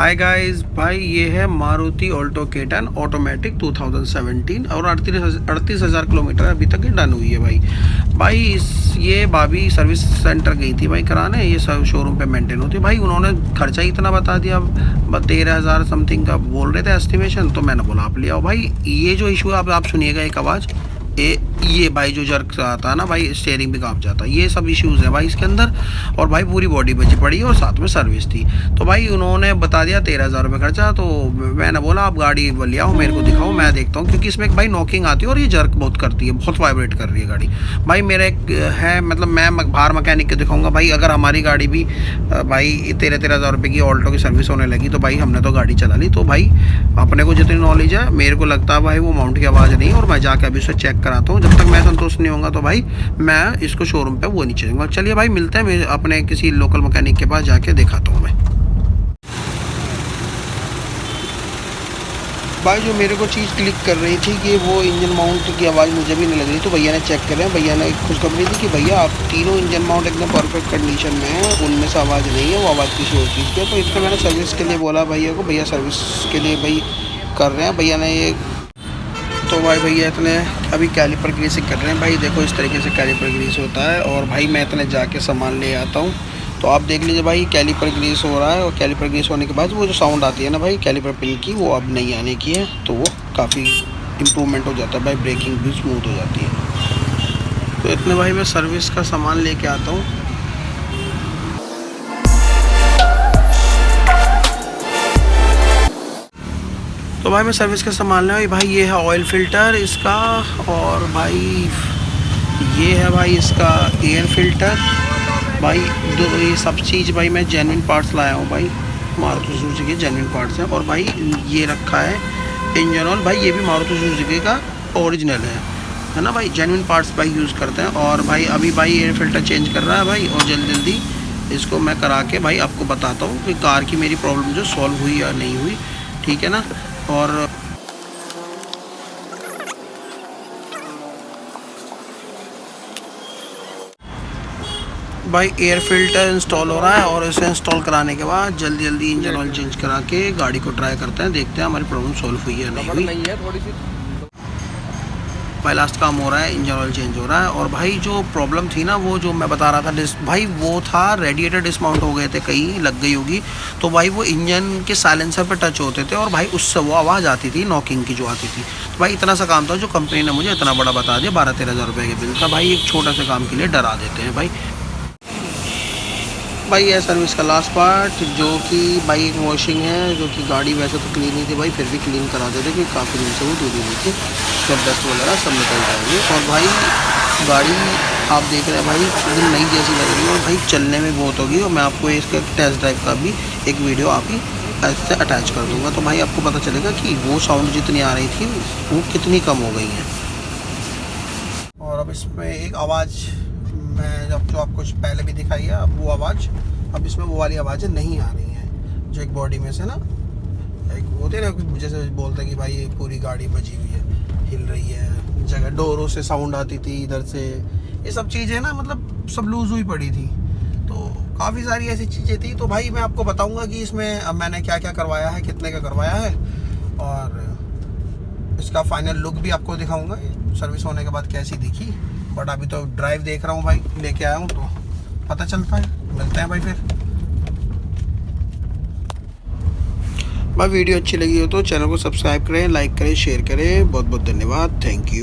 Hi guys, भाई ये है मारुति ऑल्टो K10 ऑटोमेटिक 2017 और 38,000 किलोमीटर अभी तक डन हुई है भाई ये भाभी सर्विस सेंटर गई थी भाई कराने। ये सब शोरूम पे मेंटेन होती है भाई। उन्होंने खर्चा ही इतना बता दिया, 13,000 समथिंग का बोल रहे थे एस्टिमेशन। तो मैंने बोला आप ले आओ भाई। ये जो इशू है आप सुनिएगा एक आवाज़, ये भाई जो जर्क आता है ना भाई, स्टीयरिंग भी कांप जाता है, ये सब इश्यूज़ हैं भाई इसके अंदर। और भाई पूरी बॉडी बची पड़ी है और साथ में सर्विस थी। तो भाई उन्होंने बता दिया 13,000 रुपये खर्चा। तो मैंने बोला आप गाड़ी ले आओ, मेरे को दिखाओ, मैं देखता हूँ, क्योंकि इसमें एक भाई नॉकिंग आती है और ये जर्क बहुत करती है, बहुत वाइब्रेट कर रही है गाड़ी भाई। मेरा एक है, मतलब मैं बाहर मैकेनिक को दिखाऊंगा भाई। अगर हमारी गाड़ी भी भाई 13,000 रुपये की ऑल्टो की सर्विस होने लगी तो भाई हमने तो गाड़ी चला ली। तो भाई अपने को जितनी नॉलेज है, मेरे को लगता है भाई वो माउंट की आवाज़ नहीं, और मैं जाके अभी उसे चेक कराता हूँ। जब तक मैं संतुष्ट नहीं होगा तो भाई मैं इसको शोरूम पे वो नहीं चलूँगा। चलिए भाई मिलते हैं, मैं अपने किसी लोकल मैकेनिक के पास जाके दिखाता हूँ मैं। भाई जो मेरे को चीज़ क्लिक कर रही थी कि वो इंजन माउंट की आवाज़ मुझे भी नहीं लग रही, तो भैया ने चेक कर रहे हैं। भैया ने खुशखबरी दी कि भैया आप तीनों इंजन माउंट एकदम परफेक्ट कंडीशन में है, उनमें से आवाज़ नहीं है, वो आवाज़ किसी और चीज़ की है। तो इसलिए मैंने सर्विस के लिए बोला भैया को, भैया सर्विस के लिए भाई कर रहे हैं। भैया ने ये तो भाई भैया इतने अभी कैलिपर ग्रीसिंग कर रहे हैं भाई। देखो इस तरीके से कैलिपर ग्रीस होता है। और भाई मैं इतने जाके सामान ले आता हूँ। तो आप देख लीजिए भाई, कैलिपर ग्रीस हो रहा है। और कैलिपर ग्रीस होने के बाद वो जो साउंड आती है ना भाई कैलिपर पिन की, वो अब नहीं आने की है। तो वो काफ़ी इम्प्रूवमेंट हो जाता है भाई, ब्रेकिंग भी स्मूथ हो जाती है। तो इतने भाई मैं सर्विस का सामान लेके आता हूँ। तो भाई मैं सर्विस का सामान ले भाई। ये है ऑयल फिल्टर इसका, और भाई ये है भाई इसका एयर फिल्टर भाई। ये सब चीज़ भाई मैं जेन्युइन पार्ट्स लाया हूँ भाई, मारुति सुजुकी के जेन्युइन पार्ट्स हैं। और भाई ये रखा है इंजन ऑयल भाई, ये भी मारुति सुजुकी का ओरिजिनल है ना भाई। जेन्युइन पार्ट्स भाई यूज़ करते हैं। और भाई अभी भाई एयर फिल्टर चेंज कर रहा है भाई, और जल्दी जल्दी इसको मैं करा के भाई आपको बताता हूँ कि कार की मेरी प्रॉब्लम जो सॉल्व हुई या नहीं हुई, ठीक है ना। और भाई एयर फिल्टर इंस्टॉल हो रहा है, और इसे इंस्टॉल कराने के बाद जल्दी जल्दी इंजन ऑयल चेंज करा के गाड़ी को ट्राई करते हैं, देखते हैं हमारी प्रॉब्लम सॉल्व हुई है नहीं हुई। भाई लास्ट काम हो रहा है, इंजन ऑयल चेंज हो रहा है। और भाई जो प्रॉब्लम थी ना, वो जो मैं बता रहा था भाई, वो था रेडिएटर डिसमाउंट हो गए थे, कहीं लग गई होगी। तो भाई वो इंजन के साइलेंसर पे टच होते थे, और भाई उससे वो आवाज़ आती थी, नॉकिंग की जो आती थी। तो भाई इतना सा काम था जो कंपनी ने मुझे इतना बड़ा बता दिया, 12-13 हज़ार रुपये के बिल था भाई। एक छोटा सा काम के लिए डरा देते हैं भाई। भाई ये सर्विस का लास्ट पार्ट, जो कि भाई एक वॉशिंग है, जो कि गाड़ी वैसे तो क्लीन ही थी भाई, फिर भी क्लीन करा देते क्योंकि काफ़ी दिन से वो धुली हुई थी। तो डस्ट वगैरह सब निकल जाएंगे। और भाई गाड़ी आप देख रहे हैं भाई एकदम नई जैसी लग रही है, और भाई चलने में बहुत होगी। और मैं आपको इसका टेस्ट ड्राइव का भी एक वीडियो आप ही ऐसे अटैच कर दूँगा, तो भाई आपको पता चलेगा कि वो साउंड जितनी आ रही थी वो कितनी कम हो गई है। और अब इसमें एक आवाज़ मैं जब जो आपको पहले भी दिखाई है, अब वो आवाज़, अब इसमें वो वाली आवाज़ें नहीं आ रही हैं जो एक बॉडी में से ना एक होते हैं ना, जैसे बोलते हैं कि भाई ये पूरी गाड़ी बजी हुई है, हिल रही है, जगह डोरों से साउंड आती थी इधर से, ये सब चीज़ें ना मतलब सब लूज़ हुई पड़ी थी। तो काफ़ी सारी ऐसी चीज़ें थी। तो भाई मैं आपको बताऊँगा कि इसमें अब मैंने क्या क्या करवाया है, कितने का करवाया है, और इसका फाइनल लुक भी आपको दिखाऊँगा सर्विस होने के बाद कैसी दिखी। बट अभी तो ड्राइव देख रहा हूँ भाई, लेके आया हूँ तो पता चलता है। मिलते हैं भाई फिर। भाई वीडियो अच्छी लगी हो तो चैनल को सब्सक्राइब करें, लाइक करें, शेयर करें। बहुत बहुत धन्यवाद, थैंक यू।